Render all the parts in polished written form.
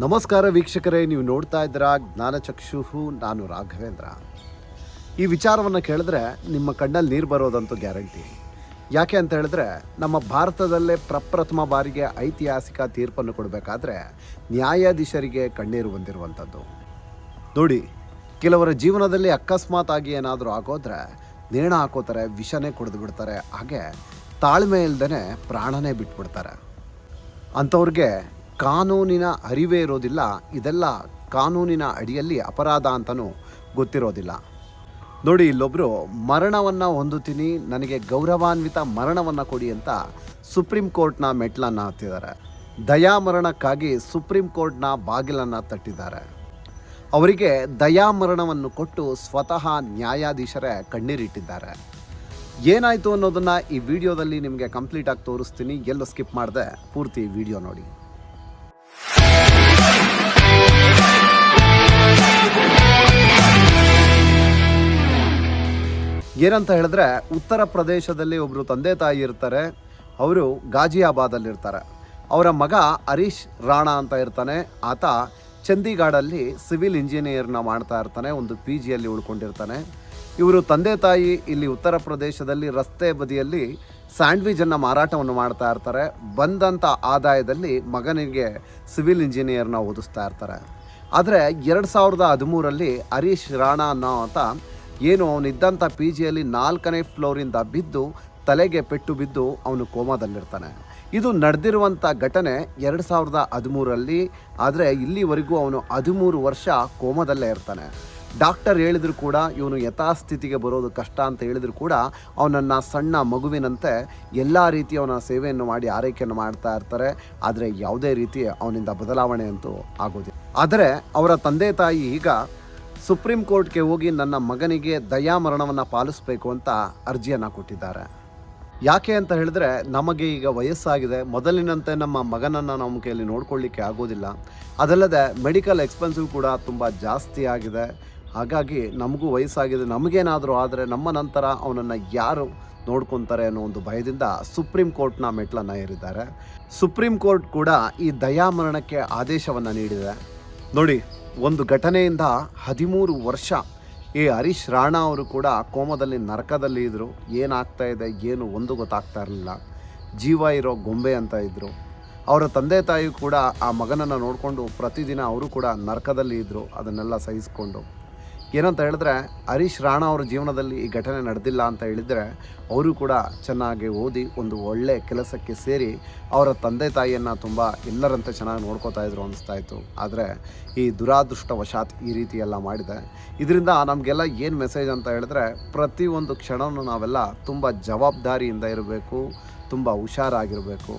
ನಮಸ್ಕಾರ ವೀಕ್ಷಕರೇ, ನೀವು ನೋಡ್ತಾ ಇದ್ದೀರಾ ಜ್ಞಾನಚಕ್ಷು. ನಾನು ರಾಘವೇಂದ್ರ. ಈ ವಿಚಾರವನ್ನು ಕೇಳಿದ್ರೆ ನಿಮ್ಮ ಕಣ್ಣಲ್ಲಿ ನೀರು ಬರೋದಂತೂ ಗ್ಯಾರಂಟಿ. ಯಾಕೆ ಅಂತ ಹೇಳಿದ್ರೆ, ನಮ್ಮ ಭಾರತದಲ್ಲೇ ಪ್ರಪ್ರಥಮ ಬಾರಿಗೆ ಐತಿಹಾಸಿಕ ತೀರ್ಪನ್ನು ಕೊಡಬೇಕಾದ್ರೆ ನ್ಯಾಯಾಧೀಶರಿಗೆ ಕಣ್ಣೀರು ಬಂದಿರುವಂಥದ್ದು. ನೋಡಿ, ಕೆಲವರ ಜೀವನದಲ್ಲಿ ಅಕಸ್ಮಾತ್ ಆಗಿ ಏನಾದರೂ ಆಗೋದ್ರೆ ನೇಣ ಹಾಕೋತಾರೆ, ವಿಷನೇ ಕುಡಿದು ಬಿಡ್ತಾರೆ, ಹಾಗೆ ತಾಳ್ಮೆ ಇಲ್ಲದೇ ಪ್ರಾಣನೇ ಬಿಟ್ಬಿಡ್ತಾರೆ. ಅಂಥವ್ರಿಗೆ ಕಾನೂನಿನ ಅರಿವೇ ಇರೋದಿಲ್ಲ. ಇದೆಲ್ಲ ಕಾನೂನಿನ ಅಡಿಯಲ್ಲಿ ಅಪರಾಧ ಅಂತಲೂ ಗೊತ್ತಿರೋದಿಲ್ಲ. ನೋಡಿ, ಇಲ್ಲೊಬ್ಬರು ಮರಣವನ್ನು ಹೊಂದುತ್ತೀನಿ, ನನಗೆ ಗೌರವಾನ್ವಿತ ಮರಣವನ್ನು ಕೊಡಿ ಅಂತ ಸುಪ್ರೀಂ ಕೋರ್ಟ್ನ ಮೆಟ್ಲನ್ನು ಹತ್ತಿದ್ದಾರೆ. ದಯಾಮರಣಕ್ಕಾಗಿ ಸುಪ್ರೀಂ ಕೋರ್ಟ್ನ ಬಾಗಿಲನ್ನು ತಟ್ಟಿದ್ದಾರೆ. ಅವರಿಗೆ ದಯಾಮರಣವನ್ನು ಕೊಟ್ಟು ಸ್ವತಃ ನ್ಯಾಯಾಧೀಶರೇ ಕಣ್ಣೀರಿಟ್ಟಿದ್ದಾರೆ. ಏನಾಯಿತು ಅನ್ನೋದನ್ನು ಈ ವಿಡಿಯೋದಲ್ಲಿ ನಿಮಗೆ ಕಂಪ್ಲೀಟಾಗಿ ತೋರಿಸ್ತೀನಿ. ಎಲ್ಲೂ ಸ್ಕಿಪ್ ಮಾಡದೆ ಪೂರ್ತಿ ವಿಡಿಯೋ ನೋಡಿ. ಏನಂತ ಹೇಳಿದ್ರೆ, ಉತ್ತರ ಪ್ರದೇಶದಲ್ಲಿ ಒಬ್ಬರು ತಂದೆ ತಾಯಿ ಇರ್ತಾರೆ. ಅವರು ಗಾಜಿಯಾಬಾದಲ್ಲಿರ್ತಾರೆ. ಅವರ ಮಗ ಹರೀಶ್ ರಾಣಾ ಅಂತ ಇರ್ತಾನೆ. ಆತ ಚಂಡೀಗಢಲ್ಲಿ ಸಿವಿಲ್ ಇಂಜಿನಿಯರ್ನ ಮಾಡ್ತಾ ಇರ್ತಾನೆ, ಒಂದು PGಯಲ್ಲಿ ಉಳ್ಕೊಂಡಿರ್ತಾನೆ. ಇವರು ತಂದೆ ತಾಯಿ ಇಲ್ಲಿ ಉತ್ತರ ಪ್ರದೇಶದಲ್ಲಿ ರಸ್ತೆ ಬದಿಯಲ್ಲಿ ಸ್ಯಾಂಡ್ವಿಚನ್ನು ಮಾರಾಟವನ್ನು ಮಾಡ್ತಾ ಇರ್ತಾರೆ. ಬಂದಂಥ ಆದಾಯದಲ್ಲಿ ಮಗನಿಗೆ ಸಿವಿಲ್ ಇಂಜಿನಿಯರ್ನ ಓದಿಸ್ತಾ ಇರ್ತಾರೆ. ಆದರೆ 2013ರಲ್ಲಿ ಹರೀಶ್ ರಾಣಾ ಅನ್ನೋ ಆತ ಏನು ಅವನಿದ್ದಂಥ PGಯಲ್ಲಿ 4ನೇ ಫ್ಲೋರಿಂದ ಬಿದ್ದು ತಲೆಗೆ ಪೆಟ್ಟು ಬಿದ್ದು ಅವನು ಕೋಮಾದಲ್ಲಿರ್ತಾನೆ. ಇದು ನಡೆದಿರುವಂಥ ಘಟನೆ 2013ರಲ್ಲಿ. ಆದರೆ ಇಲ್ಲಿವರೆಗೂ ಅವನು 13 ವರ್ಷ ಕೋಮಾದಲ್ಲೇ ಇರ್ತಾನೆ. ಡಾಕ್ಟರ್ ಹೇಳಿದ್ರು ಕೂಡ ಇವನು ಯಥಾಸ್ಥಿತಿಗೆ ಬರೋದು ಕಷ್ಟ ಅಂತ ಹೇಳಿದ್ರು ಕೂಡ ಅವನನ್ನು ಸಣ್ಣ ಮಗುವಿನಂತೆ ಎಲ್ಲ ರೀತಿ ಅವನ ಸೇವೆಯನ್ನು ಮಾಡಿ ಆರೈಕೆಯನ್ನು ಮಾಡ್ತಾ ಇರ್ತಾರೆ. ಆದರೆ ಯಾವುದೇ ರೀತಿ ಅವನಿಂದ ಬದಲಾವಣೆ ಅಂತೂ ಆಗೋದಿಲ್ಲ. ಆದರೆ ಅವರ ತಂದೆ ತಾಯಿ ಈಗ ಸುಪ್ರೀಂ ಕೋರ್ಟ್ಗೆ ಹೋಗಿ ನನ್ನ ಮಗನಿಗೆ ದಯಾಮರಣವನ್ನು ಪಾಲಿಸಬೇಕು ಅಂತ ಅರ್ಜಿಯನ್ನು ಕೊಟ್ಟಿದ್ದಾರೆ. ಯಾಕೆ ಅಂತ ಹೇಳಿದ್ರೆ, ನಮಗೆ ಈಗ ವಯಸ್ಸಾಗಿದೆ, ಮೊದಲಿನಂತೆ ನಮ್ಮ ಮಗನನ್ನು ನಮ್ಮ ಕೈಯಲ್ಲಿ ನೋಡ್ಕೊಳ್ಳಿಕ್ಕೆ ಆಗೋದಿಲ್ಲ. ಅದಲ್ಲದೆ ಮೆಡಿಕಲ್ ಎಕ್ಸ್ಪೆನ್ಸಿವ್ ಕೂಡ ತುಂಬ ಜಾಸ್ತಿ ಆಗಿದೆ. ಹಾಗಾಗಿ ನಮಗೂ ವಯಸ್ಸಾಗಿದೆ, ನಮಗೇನಾದರೂ ಆದರೆ ನಮ್ಮ ನಂತರ ಅವನನ್ನು ಯಾರು ನೋಡ್ಕೊತಾರೆ ಅನ್ನೋ ಒಂದು ಭಯದಿಂದ ಸುಪ್ರೀಂ ಕೋರ್ಟ್ನ ಮೆಟ್ಲನ್ನು ಏರಿದ್ದಾರೆ. ಸುಪ್ರೀಂ ಕೋರ್ಟ್ ಕೂಡ ಈ ದಯಾಮರಣಕ್ಕೆ ಆದೇಶವನ್ನು ನೀಡಿದೆ. ನೋಡಿ, ಒಂದು ಘಟನೆಯಿಂದ 13 ವರ್ಷ ಈ ಹರೀಶ್ ರಾಣಾ ಅವರು ಕೂಡ ಕೋಮದಲ್ಲಿ ನರಕದಲ್ಲಿ ಇದ್ದರು. ಏನಾಗ್ತಾ ಇದೆ ಏನು ಒಂದು ಗೊತ್ತಾಗ್ತಾ ಇರಲಿಲ್ಲ. ಜೀವ ಇರೋ ಗೊಂಬೆ ಅಂತ ಇದ್ದರು. ಅವರ ತಂದೆ ತಾಯಿ ಕೂಡ ಆ ಮಗನನ್ನು ನೋಡಿಕೊಂಡು ಪ್ರತಿದಿನ ಅವರು ಕೂಡ ನರಕದಲ್ಲಿ ಇದ್ದರು, ಅದನ್ನೆಲ್ಲ ಸಹಿಸ್ಕೊಂಡು. ಏನಂತ ಹೇಳಿದ್ರೆ, ಹರೀಶ್ ರಾಣಾ ಅವ್ರ ಜೀವನದಲ್ಲಿ ಈ ಘಟನೆ ನಡೆದಿಲ್ಲ ಅಂತ ಹೇಳಿದರೆ ಅವರು ಕೂಡ ಚೆನ್ನಾಗಿ ಓದಿ ಒಂದು ಒಳ್ಳೆ ಕೆಲಸಕ್ಕೆ ಸೇರಿ ಅವರ ತಂದೆ ತಾಯಿಯನ್ನು ತುಂಬ ಎಲ್ಲರಂತೆ ಚೆನ್ನಾಗಿ ನೋಡ್ಕೋತಾ ಇದ್ರು ಅನಿಸ್ತಾ ಇತ್ತು. ಆದರೆ ಈ ದುರಾದೃಷ್ಟವಶಾತ್ ಈ ರೀತಿ ಎಲ್ಲ ಮಾಡಿದೆ. ಇದರಿಂದ ನಮಗೆಲ್ಲ ಏನು ಮೆಸೇಜ್ ಅಂತ ಹೇಳಿದ್ರೆ, ಪ್ರತಿಯೊಂದು ಕ್ಷಣವೂ ನಾವೆಲ್ಲ ತುಂಬ ಜವಾಬ್ದಾರಿಯಿಂದ ಇರಬೇಕು, ತುಂಬ ಹುಷಾರಾಗಿರಬೇಕು.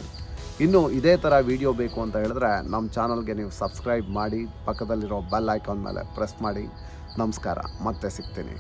ಇನ್ನು ಇದೇ ಥರ ವಿಡಿಯೋ ಬೇಕು ಅಂತ ಹೇಳಿದ್ರೆ ನಮ್ಮ ಚಾನಲ್ಗೆ ನೀವು ಸಬ್ಸ್ಕ್ರೈಬ್ ಮಾಡಿ, ಪಕ್ಕದಲ್ಲಿರೋ ಬೆಲ್ ಐಕಾನ್ ಮೇಲೆ ಪ್ರೆಸ್ ಮಾಡಿ. ನಮಸ್ಕಾರ, ಮತ್ತೆ ಸಿಗ್ತೀನಿ.